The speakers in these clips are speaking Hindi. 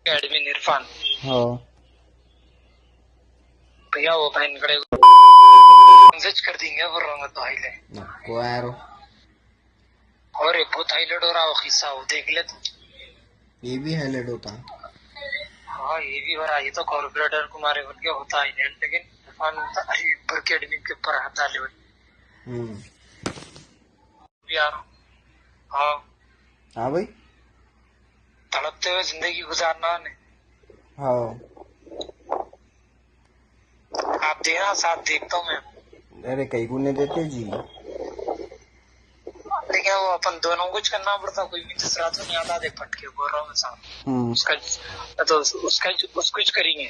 एडमिन इरफान। हाँ भैया वो बहन कड़े मैसेज कर देंगे वो रंगत भाई ले नको यारो। और बहुत हाईलाइट हो रहा वो किस्सा वो देख ले तू। ये भी हाईलाइट होता। हाँ ये भी भरा, ये तो कॉर्पोरेटर कुमार बन के होता हाईलाइट, लेकिन इरफान भर के एडमिन के ऊपर हाथ डाले भाई यार। हाँ हाँ भाई। तड़पते हुए जिंदगी गुजारना ने। हाँ आप देना साथ, देखता हूँ मैं। अरे कई गुने देते जी। लेकिन वो अपन दोनों कुछ करना पड़ता, कोई भी दूसरा तो नहीं आता। देख पटके बोल रहा हूँ मैं साहब, उसका तो उसका कुछ करेंगे।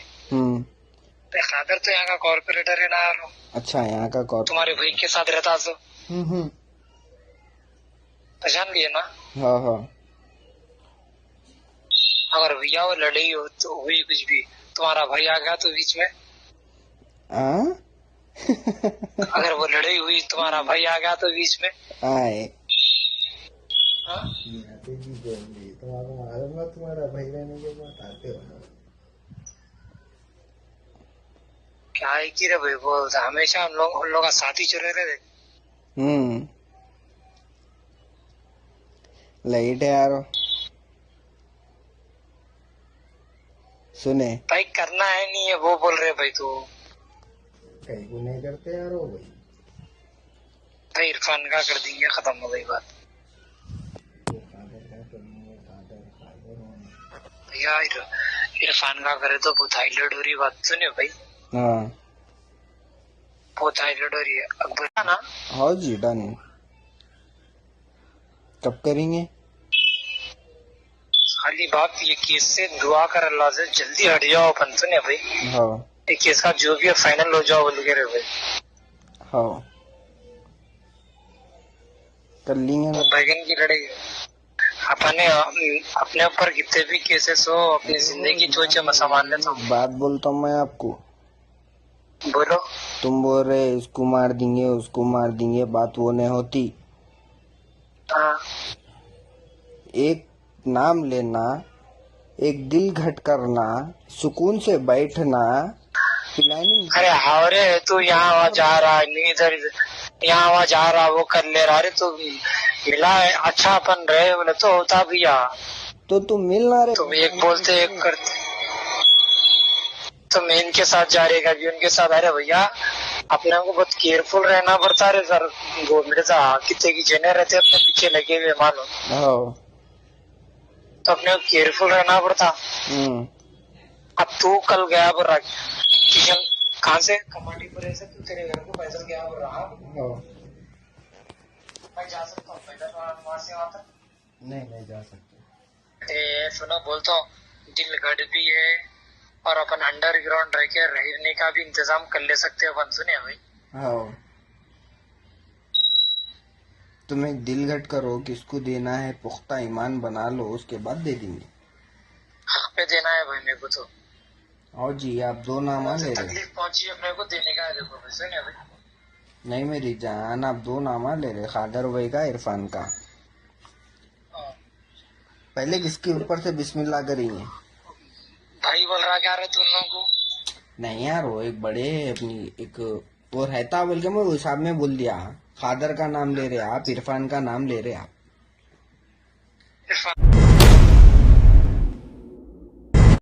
खादर तो यहाँ का कॉर्पोरेटर है ना यार। अच्छा यहाँ का कॉर्पोरेटर तुम्हारे भाई के साथ रहता तो पहचान गए ना। हाँ हाँ। अगर भैया वो लड़ाई हो तो हुई कुछ भी, तुम्हारा भाई आ गया तो बीच में। अगर वो लड़ाई हुई तुम्हारा भाई आ गया तो बीच में आए तुम्हारा मालूम है, तुम्हारा भाई रहने के बाद आते हो ना। क्या है कि रे भाई, वो हमेशा उन लोग का साथी चले रहे। लाइट है यारो। सुने भाई करना है नहीं है वो बोल रहे भाई। तो कहीं को नहीं करते यार वो भाई। भाई इरफान का कर देंगे, खत्म हो गई बात। भैया इरफान का करे तो बहुत हाईलाइट हो रही बात। सुनियो भाई, हाँ बहुत हाईलाइट हो रही है अकबर ना। हाँ जी डन। कब करेंगे? खाली बात ये केस से दुआ कर अल्लाह से जल्दी हट जाओ अपन। सुनिए भाई, हाँ ये केस का जो भी है फाइनल हो जाओ बोल के रहे भाई। हाँ कर लेंगे ना। बैगन की लड़ाई अपने अपने ऊपर कितने भी केसेस हो, अपनी जिंदगी सोचे मत संभाल लेता हूँ। बात बोलता हूँ मैं आपको। बोलो। तुम बोल रहे इसको मार देंगे उसको मार देंगे, बात वो नहीं होती। हाँ एक नाम लेना, एक दिल घट करना, सुकून से बैठना, प्लानिंग। अरे हावरे तू यहाँ वहाँ जा रहा है, इधर यहाँ वहाँ जा रहा वो कर ले रहा। अरे तू मिला है अच्छा अपन रहे बोले तो होता भी यार। तो तुम मिलना रे। तुम एक बोलते एक करते। तो मैं इनके साथ जा रहेगा भी उनके साथ। अरे भैया अपने को बहुत केयरफुल रहना पड़ता है सर। वो मेरे साथ कितने की जने रहते अपने पीछे लगे हुए मानो, तो अपने को केयरफुल रहना पड़ता। अब तू कल गया बोल रहा किशन, कहाँ से कमाटीपुरे से तू तेरे घर को पैदल गया बोल रहा। मैं जा सकता हूँ पैदल वहाँ से वहाँ तक? नहीं जा सकते। सुनो बोलता हूँ, दिल घट भी है और अपन अंडरग्राउंड रह के रहने का भी इंतजाम कर ले सकते हो अपन। सुने भाई। हाँ तुम एक दिल घट करो, किसको देना है पुख्ता ईमान बना लो, उसके बाद दे देंगे। हक पे देना है भाई मेरे को तो। और जी आप दो नामा ले रहे। तकलीफ पहुंची अपने को देने का है देखो भाई। सुने भाई। नहीं मेरी जान, आप दो नामा ले रहे, खादर भाई का इरफान का। पहले किसके ऊपर से बिस्मिल्लाह करेंगे? भाई बोल रहा क्या रहे तुम लोगों को? नहीं यार वो एक बड़े अपनी एक वो रहता बोल के मैं उस हिसाब में बोल दिया। खादर का नाम ले रहे आप, इरफान का नाम ले रहे आप।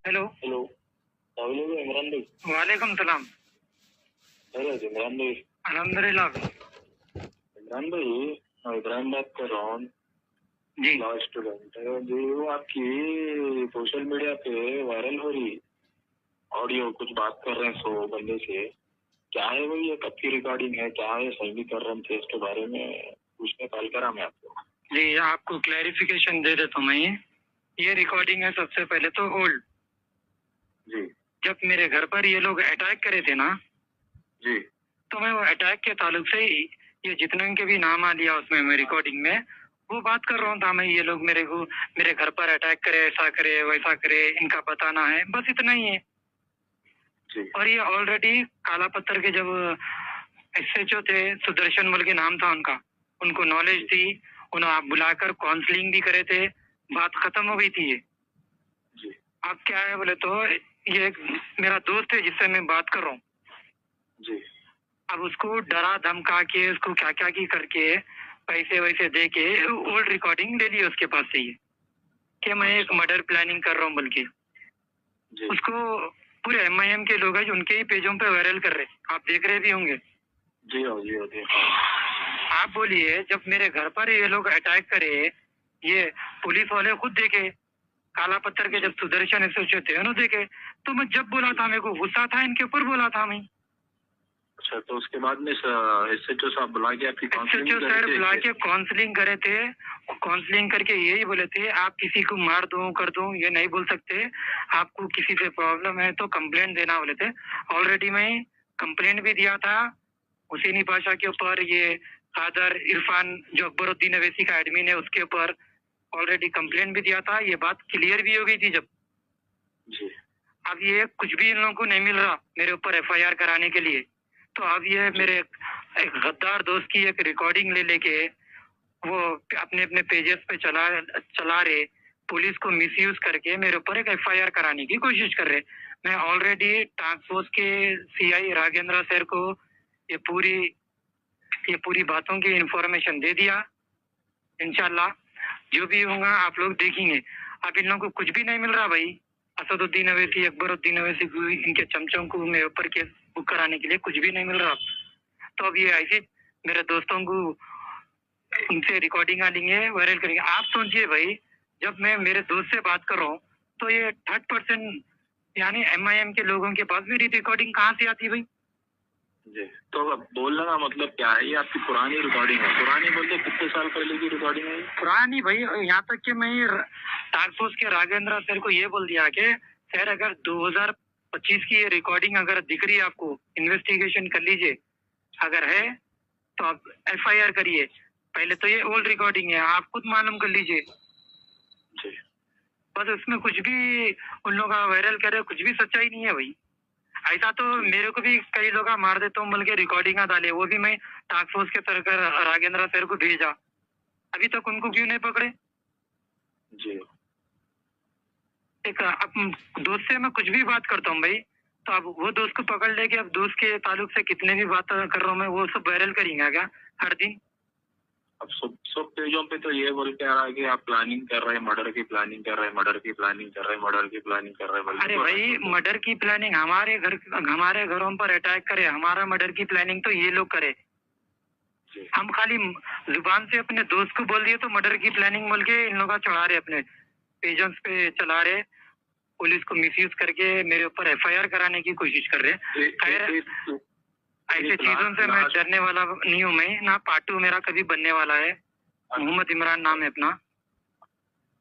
हेलो हेलो इमरान भाई। वालेकुम सलाम। अरे इमरान भाई। अल्हम्दुलिल्लाह इमरान भाई मैं इब्राहिम बात कर रहा हूँ जी। लॉ स्टूडेंट जो आपकी सोशल मीडिया पे वायरल हो रही ऑडियो, कुछ बात कर रहे हैं 100 बंदे से, क्या है वो, ये कब की रिकॉर्डिंग है, क्या है? समीकरण थे इसके बारे में पूछने कॉल करा मैं आपको। जी आपको क्लैरिफिकेशन दे देता हूँ मैं। ये रिकॉर्डिंग है सबसे पहले तो ओल्ड जी। जब मेरे घर पर ये लोग अटैक करे थे ना जी। तो मैं वो अटैक के ताल्लुक से ही ये जितने के भी नाम आ लिया उसमें मैं रिकॉर्डिंग में वो बात कर रहा हूँ था मैं। ये लोग मेरे घर पर अटैक करे, ऐसा करे वैसा करे, इनका बताना है, बस इतना ही है। जी। और ये ऑलरेडी काला पत्थर के जब SHO थे, सुदर्शन मल के नाम था उनका, उनको नॉलेज थी, उन्हें आप बुलाकर काउंसलिंग भी करे थे, बात खत्म हो गई थी ये। जी। अब क्या है बोले तो ये एक मेरा दोस्त है जिससे मैं बात कर रहा हूँ। जी अब उसको डरा धमका के उसको क्या क्या की करके पैसे वैसे दे के ओल्ड रिकॉर्डिंग ले ली उसके पास से ये कि मैं एक मर्डर प्लानिंग कर रहा हूँ बोल के। जी उसको पूरे MIM के लोग हैं जो उनके ही पेजों पे वायरल कर रहे, आप देख रहे भी होंगे। जी हो जी हो जी। आप बोलिए जब मेरे घर पर ये लोग अटैक करे, ये पुलिस वाले खुद देखे, काला पत्थर के जब सुदर्शन एसोसिएट थे उन्होंने देखे, तो मैं जब बोला था मेरे को गुस्सा था इनके ऊपर बोला था मैं। अच्छा तो उसके बाद में SHO साहब बुला के आपकी काउंसलिंग SHO सर बुला के काउंसलिंग करे थे, काउंसलिंग करके यही बोले थे आप किसी को मार दो कर दो ये नहीं बोल सकते, आपको किसी से प्रॉब्लम है तो कंप्लेंट देना बोले थे। ऑलरेडी मैं कंप्लेंट भी दिया था हुसैनी पाशा के ऊपर, ये कादर इरफान जो अकबरुद्दीन अवैसी का एडमिन है उसके ऊपर ऑलरेडी कंप्लेंट भी दिया था, ये बात क्लियर भी हो गई थी जब। जी अब ये कुछ भी इन लोगों को नहीं मिल रहा मेरे ऊपर FIR कराने के लिए, तो अब ये मेरे एक गद्दार दोस्त की एक रिकॉर्डिंग ले लेके वो अपने अपने पेजेस पे चला रहे, पुलिस को मिसयूज करके मेरे ऊपर एक FIR कराने की कोशिश कर रहे। मैं ऑलरेडी टास्क फोर्स के CI राघेंद्र सर को ये पूरी बातों की इंफॉर्मेशन दे दिया। इंशाल्लाह जो भी होगा आप लोग देखेंगे। अब इन लोगों को कुछ भी नहीं मिल रहा भाई, असदुद्दीन अवैसी अकबरुद्दीन अवैसी को इनके चमचों को मेरे ऊपर केस बुक कराने के लिए कुछ भी नहीं मिल रहा। तो अब ये ऐसे मेरे दोस्तों को उनसे रिकॉर्डिंग लेंगे वायरल करेंगे। आप सोचिए भाई जब मैं मेरे दोस्त से बात कर रहा हूँ तो ये 3rd पर्सन यानी MIM के लोगों के पास मेरी रिकॉर्डिंग कहाँ से आती भाई। जी तो अब बोलने का मतलब क्या है, ये आपकी पुरानी रिकॉर्डिंग है? पुरानी बोलते कितने साल पहले की रिकॉर्डिंग है? पुरानी भाई, यहाँ तक कि मैं टास्क फोर्स के राघवेंद्र सर को ये बोल दिया कि सर अगर 2025 की ये रिकॉर्डिंग अगर दिख रही है आपको इन्वेस्टिगेशन कर लीजिए, अगर है तो आप FIR करिए। पहले तो ये ओल्ड रिकॉर्डिंग है, आप खुद मालूम कर लीजिए। जी बस उसमें कुछ भी उन लोगों का वायरल करे, कुछ भी सच्चाई नहीं है भाई। ऐसा तो मेरे को भी कई लोग मार देता हूँ बोल के रिकॉर्डिंग डाले, वो भी मैं टास्क फोर्स के तरह राघेंद्र सर को भेजा, अभी तक उनको क्यों नहीं पकड़े। जी एक दोस्त से मैं कुछ भी बात करता हूँ भाई, तो अब वो दोस्त को पकड़ लेके अब दोस्त के ताल्लुक से कितने भी बात कर रहा हूँ मैं, वो सब वायरल करेंगे क्या हर दिन। अब सब पेजों पे तो ये बोल के आ रहा है कि आप प्लानिंग कर रहे हैं, मर्डर की प्लानिंग कर रहे हैं, मर्डर की प्लानिंग कर रहे हैं, मर्डर की प्लानिंग कर रहे हैं। अरे भाई मर्डर की प्लानिंग हमारे घरों पर अटैक करे, हमारा मर्डर की प्लानिंग तो ये लोग करे। हम खाली जुबान से अपने दोस्त को बोल दिए तो मर्डर की प्लानिंग बोल के इन लोग का चढ़ा रहे, अपने पेजेंट्स पे चला रहे, पुलिस को मिसयूज करके मेरे ऊपर FIR कराने की कोशिश कर रहे। खैर ऐसे चीजों से मैं डरने वाला नहीं हूँ, मैं ना पार्टू मेरा कभी बनने वाला है। मोहम्मद इमरान नाम है अपना।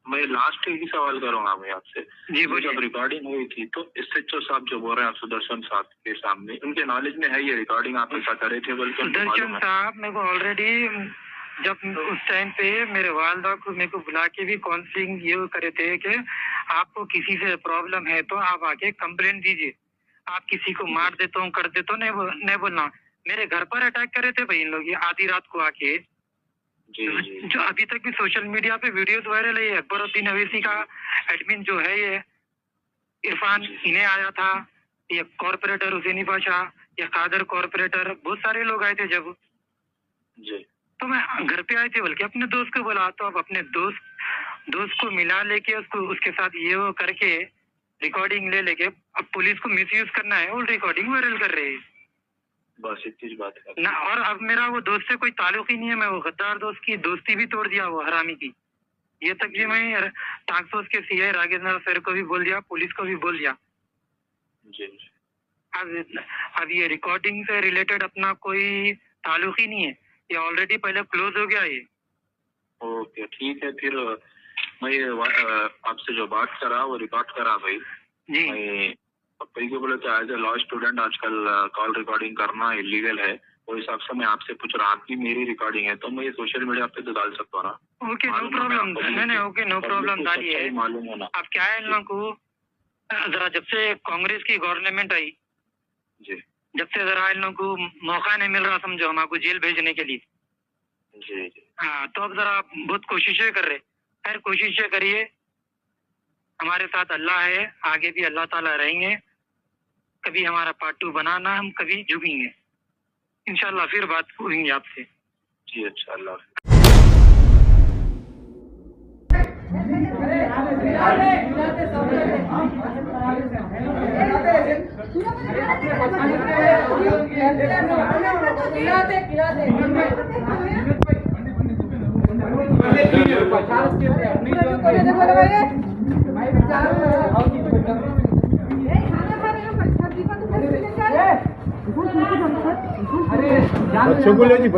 मैं लास्ट एक ही सवाल करूंगा मैं आपसे। जी वो जब रिकॉर्डिंग हुई थी तो SHO साहब जो बोल रहे हैं सुदर्शन साहब के सामने, उनके नॉलेज में है ये रिकॉर्डिंग आप ऐसा करे थे? बल्कि सुदर्शन साहब मेरे को ऑलरेडी जब उस टाइम पे मेरे वालदा को मेरे को बुला के भी काउंसलिंग ये करे थे कि आपको किसी से प्रॉब्लम है तो आप आके कंप्लेंट दीजिए, आप किसी को मार देते हो कर देते हो नहीं बोलना। मेरे घर पर अटैक करे थे भाई इन लोग, ये आधी रात को आके। जी जो अभी तक भी सोशल मीडिया पे वीडियोस वायरल है, अकबरुद्दीन अवैसी का एडमिन जो है ये इरफान, इन्हें आया था, ये कॉर्पोरेटर हुसैनी पाशा, ये कादर कॉर्पोरेटर, बहुत सारे लोग आए थे जब। जी तो मैं घर पे आए थे बल्कि अपने दोस्त को बोला, तो अब अपने दोस्त को मिला लेके उसको उसके साथ ये वो करके रिकॉर्डिंग ले लेके अब पुलिस को मिसयूज करना है, और रिकॉर्डिंग वायरल कर रहे हैं। बस इतनी बात है ना, और अब मेरा वो दोस्त से कोई ताल्लुक ही नहीं है, मैं वो गद्दार दोस्त की दोस्ती भी तोड़ दिया वो हरामी की। ये तक भी मैं टास्क फोर्स के CI राघेंद्र सर को भी बोल दिया, पुलिस को भी बोल दिया। जी अब ये रिकॉर्डिंग से रिलेटेड अपना कोई ताल्लुक ही नहीं है, ये ऑलरेडी पहले क्लोज हो गया ये। ओके ठीक है, फिर मैं आपसे जो बात करा वो रिकॉर्ड करा भाई जी। मैं कई को बोले तो एज ए लॉ स्टूडेंट आजकल कॉल रिकॉर्डिंग करना इलीगल है, वो हिसाब से मैं आपसे पूछ रहा, आपकी मेरी रिकॉर्डिंग है तो मैं ये सोशल मीडिया पे तो डाल सकता हूँ ना? ओके नो प्रॉब्लम, नहीं ओके नो प्रॉब्लम डालिए। मालूम है ना? अब क्या है इन लोगों को जरा जब से कांग्रेस की गवर्नमेंट आई, जी जब से जरा इन लोगों को मौका नहीं मिल रहा समझो हमको जेल भेजने के लिए। जी हाँ, तो अब जरा बहुत कोशिशें कर रहे, खैर कोशिशें करिए, हमारे साथ अल्लाह है, आगे भी अल्लाह ताला रहेंगे। कभी हमारा पार्ट 2 बनाना, हम कभी झुकेंगे इंशाल्लाह। फिर बात होगी आपसे। जी अच्छा, अल्लाह हाफिज। बच्चों को ले जी।